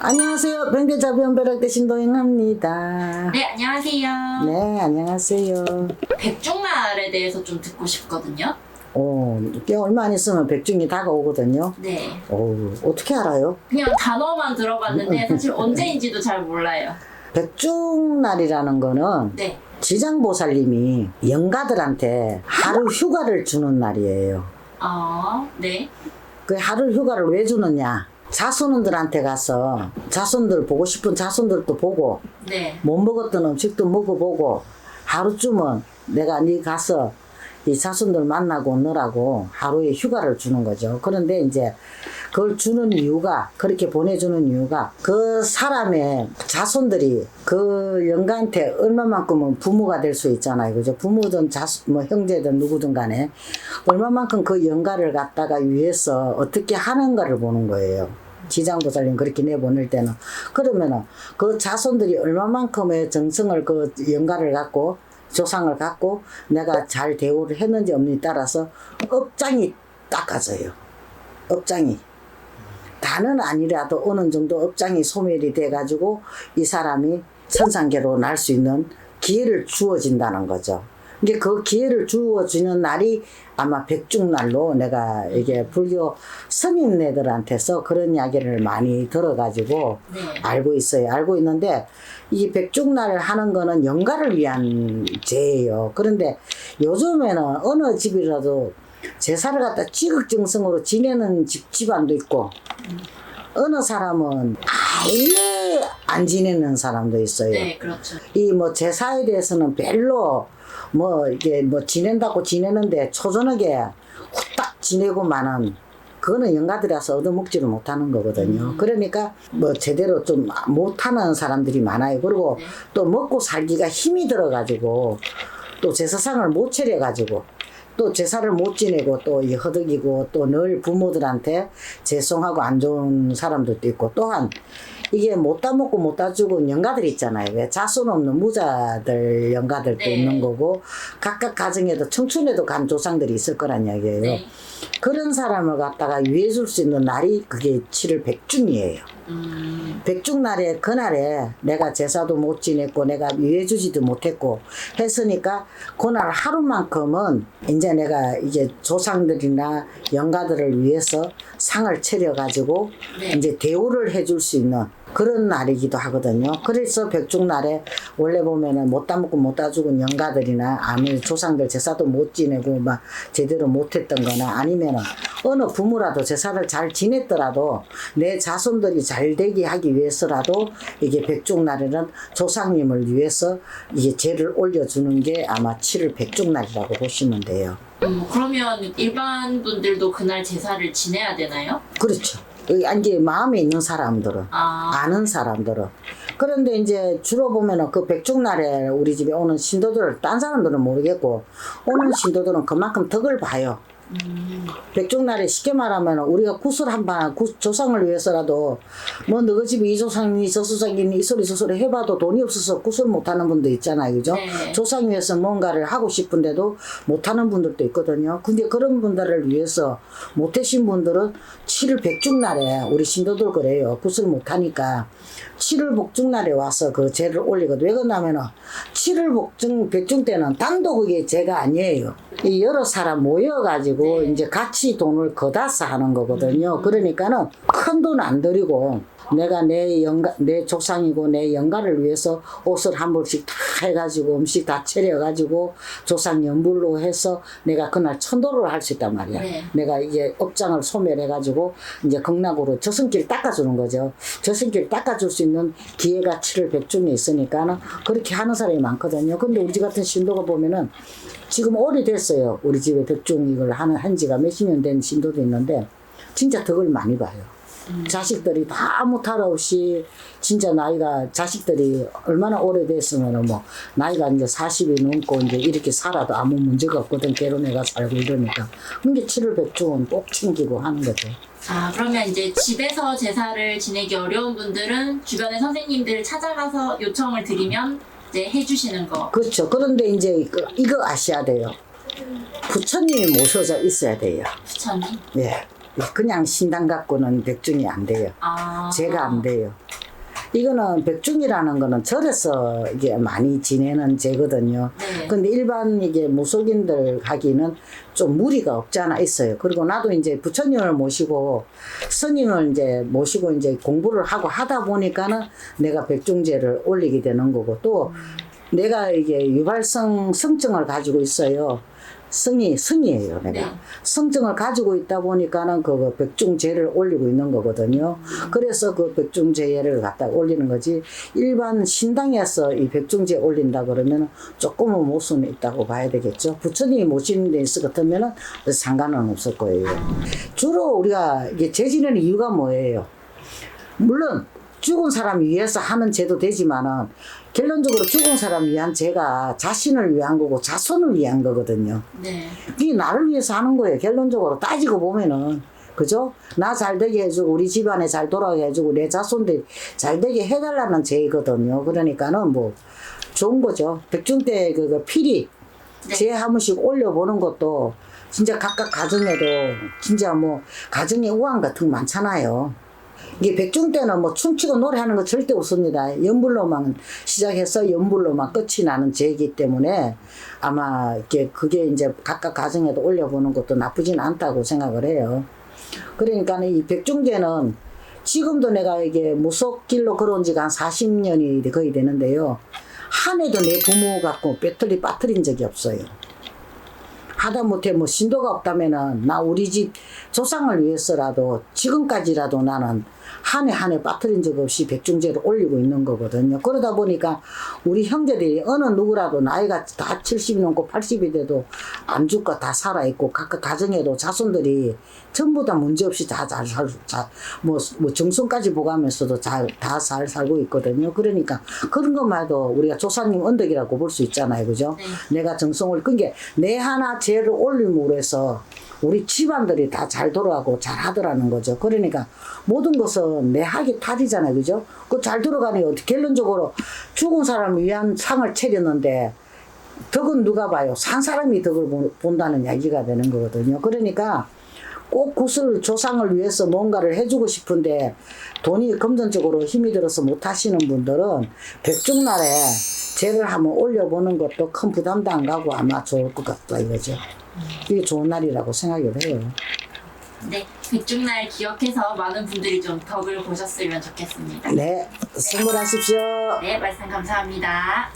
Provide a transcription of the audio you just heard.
안녕하세요. 백대자비원벼락대 신도영합니다. 네, 안녕하세요. 네, 안녕하세요. 백중날에 대해서 좀 듣고 싶거든요. 꽤 얼마 안 있으면 백중이 다가오거든요. 네. 어떻게 알아요? 그냥 단어만 들어봤는데 사실 언제인지도 잘 몰라요. 백중날이라는 거는 네. 지장보살님이 영가들한테 하루 휴가를 주는 날이에요. 네. 그 하루 휴가를 왜 주느냐? 자손들한테 가서 자손들 보고 싶은 자손들도 보고 네. 못 먹었던 음식도 먹어보고 하루쯤은 내가 네 가서 이 자손들 만나고 오느라고 하루에 휴가를 주는 거죠. 그런데 이제 그걸 주는 이유가, 그렇게 보내주는 이유가 그 사람의 자손들이 그 영가한테 얼마만큼은 부모가 될 수 있잖아요. 그죠? 부모든 뭐 형제든 누구든 간에 얼마만큼 그 영가를 갖다가 위해서 어떻게 하는가를 보는 거예요. 지장보살님 그렇게 내보낼 때는. 그러면은 그 자손들이 얼마만큼의 정성을 그 영가를 갖고 조상을 갖고 내가 잘 대우를 했는지 없는지 따라서 업장이 닦아져요. 업장이. 다는 아니라도 어느 정도 업장이 소멸이 돼가지고 이 사람이 천상계로 날 수 있는 기회를 주어진다는 거죠. 이게 그 기회를 주어주는 날이 아마 백중날로 내가 이게 불교 스님네들한테서 그런 이야기를 많이 들어가지고 네. 알고 있어요. 알고 있는데 이 백중날을 하는 거는 영가를 위한 제예요. 그런데 요즘에는 어느 집이라도 제사를 갖다 지극정성으로 지내는 집안도 있고 어느 사람은 아예 안 지내는 사람도 있어요. 네, 그렇죠. 이 뭐 제사에 대해서는 별로 뭐 이게 뭐 지낸다고 지내는데 초저녁에 후딱 지내고 마는 그거는 영가들이라서 얻어먹지를 못하는 거거든요. 그러니까 뭐 제대로 좀 못하는 사람들이 많아요. 그리고 네. 또 먹고 살기가 힘이 들어가지고 또 제사상을 못 차려가지고 또 제사를 못 지내고 또 이 허덕이고 또 늘 부모들한테 죄송하고 안 좋은 사람들도 있고 또한 이게 못 다 먹고 못 다 죽은 영가들 있잖아요. 왜 자손 없는 무자들 영가들도 네. 있는 거고 각각 가정에도 청춘에도 간 조상들이 있을 거란 이야기예요. 네. 그런 사람을 갖다가 위해줄 수 있는 날이 그게 7월 백중이에요. 백중날에 그날에 내가 제사도 못 지냈고 내가 위해주지도 못했고 했으니까 그날 하루만큼은 이제 내가 이제 조상들이나 영가들을 위해서 상을 차려가지고 네. 이제 대우를 해줄 수 있는 그런 날이기도 하거든요. 그래서 백중날에 원래 보면은 못 따먹고 못 따죽은 영가들이나 아니 조상들 제사도 못 지내고 막 제대로 못했던 거나 아니면은 어느 부모라도 제사를 잘 지냈더라도 내 자손들이 잘 되게 하기 위해서라도 이게 백중날에는 조상님을 위해서 이게 제를 올려주는 게 아마 7월 백중날이라고 보시면 돼요. 그러면 일반 분들도 그날 제사를 지내야 되나요? 그렇죠. 이제 마음에 있는 사람들은 아는 사람들은. 그런데 이제 주로 보면은 그 백중날에 우리 집에 오는 신도들 딴 사람들은 모르겠고 오는 신도들은 그만큼 덕을 봐요. 백중날에 쉽게 말하면 우리가 구슬 한번 조상을 위해서라도 뭐 너희 집에 이 조상이 저 조상이 이 소리 저 소리 해봐도 돈이 없어서 구슬 못하는 분도 있잖아요. 그죠? 네. 조상 위해서 뭔가를 하고 싶은데도 못하는 분들도 있거든요. 근데 그런 분들을 위해서 못하신 분들은 7월 백중날에 우리 신도들 그래요. 구슬 못하니까 7월 복중날에 와서 그 제를 올리거든. 왜 그러냐면은 7월 백중 때는 단독의 제가 아니에요. 이 여러 사람 모여가지고 네. 이제 같이 돈을 걷어서 하는 거거든요. 그러니까는 큰 돈 안 들이고 내가 내 조상이고 내 영가를 위해서 옷을 한 벌씩 다 해가지고 음식 다 차려가지고 조상 연불로 해서 내가 그날 천도를 할 수 있단 말이야. 네. 내가 이제 업장을 소멸해가지고 이제 극락으로 저승길 닦아주는 거죠. 저승길 닦아줄 수 있는 기회가 7월 백중에 있으니까는 그렇게 하는 사람이 많거든요. 근데 우리 집 같은 신도가 보면은 지금 오래됐어요. 우리 집에 백중 이걸 한 지가 몇십 년 된 신도도 있는데 진짜 덕을 많이 봐요. 자식들이 다 아무 탈 없이 진짜 나이가 자식들이 얼마나 오래됐으면 뭐 나이가 이제 40이 넘고 이제 이렇게 살아도 아무 문제가 없거든. 결혼해가 살고 이러니까. 근데 7월 백중은 꼭 챙기고 하는 거죠. 그러면 이제 집에서 제사를 지내기 어려운 분들은 주변의 선생님들을 찾아가서 요청을 드리면 이제 해주시는 거. 그렇죠. 그런데 이제 이거 아셔야 돼요. 부처님이 모셔져 있어야 돼요. 부처님? 예. 그냥 신당 갖고는 백중이 안 돼요. 제가 안 돼요. 이거는 백중이라는 거는 절에서 이게 많이 지내는 제거든요. 네. 근데 일반 이게 무속인들 하기는 좀 무리가 없지 않아 있어요. 그리고 나도 이제 부처님을 모시고 스님을 이제 모시고 이제 공부를 하고 하다 보니까는 내가 백중제를 올리게 되는 거고 또 내가 이게 유발성 성증을 가지고 있어요. 성이에요, 내가. 네. 성증을 가지고 있다 보니까는 그 백중제를 올리고 있는 거거든요. 그래서 그 백중제를 갖다 올리는 거지. 일반 신당에서 이 백중제 올린다 그러면 조금은 모순이 있다고 봐야 되겠죠. 부처님이 모시는 데 있을 것 같으면 상관은 없을 거예요. 주로 우리가 이게 제 지내는 이유가 뭐예요? 물론 죽은 사람 위해서 하는 제도 되지만은 결론적으로 죽은 사람 위한 제가 자신을 위한 거고 자손을 위한 거거든요. 네. 이게 나를 위해서 하는 거예요. 결론적으로 따지고 보면은. 그죠? 나 잘 되게 해주고 우리 집안에 잘 돌아가게 해주고 내 자손들 잘 되게 해달라는 제거든요. 그러니까는 뭐 좋은 거죠. 백중 때 그 필히 네. 제 한 번씩 올려보는 것도 진짜 각각 가정에도 진짜 뭐 가정에 우환 같은 거 많잖아요. 이게 백중 때는 뭐 춤추고 노래하는 거 절대 없습니다. 연불로만 시작해서 연불로만 끝이 나는 제이기 때문에 아마 이게 그게 이제 각각 가정에도 올려보는 것도 나쁘진 않다고 생각을 해요. 그러니까 이 백중제는 지금도 내가 이게 무속길로 걸어온 지가 한 40년이 거의 되는데요. 한 해도 내 부모 갖고 배터리 빠뜨린 적이 없어요. 하다못해 뭐 신도가 없다면은 나 우리 집 조상을 위해서라도 지금까지라도 나는 한 해 빠뜨린 적 없이 백중제를 올리고 있는 거거든요. 그러다 보니까 우리 형제들이 어느 누구라도 나이가 다 70이 넘고 80이 돼도 안 죽고 다 살아있고 각각 가정에도 자손들이 전부 다 문제없이 다 잘 살고 뭐 정성까지 보가면서도 다 잘 살고 있거든요. 그러니까 그런 것만 해도 우리가 조상님 언덕이라고 볼 수 있잖아요. 그죠? 네. 내가 정성을 그게 내 하나 죄를 올림으로 해서 우리 집안들이 다 잘 돌아가고 잘 하더라는 거죠. 그러니까 모든 것은 내 학이 탈이잖아요. 그죠? 그 잘 돌아가니 어떻게 결론적으로 죽은 사람을 위한 상을 차렸는데 덕은 누가 봐요? 산 사람이 덕을 본다는 이야기가 되는 거거든요. 그러니까 꼭 구슬 조상을 위해서 뭔가를 해주고 싶은데 돈이 금전적으로 힘이 들어서 못 하시는 분들은 백중날에 제를 한번 올려보는 것도 큰 부담도 안 가고 아마 좋을 것 같다 이거죠. 이게 좋은 날이라고 생각을 해요. 네. 백중날 기억해서 많은 분들이 좀 덕을 보셨으면 좋겠습니다. 네, 선물하십시오. 네, 말씀 감사합니다.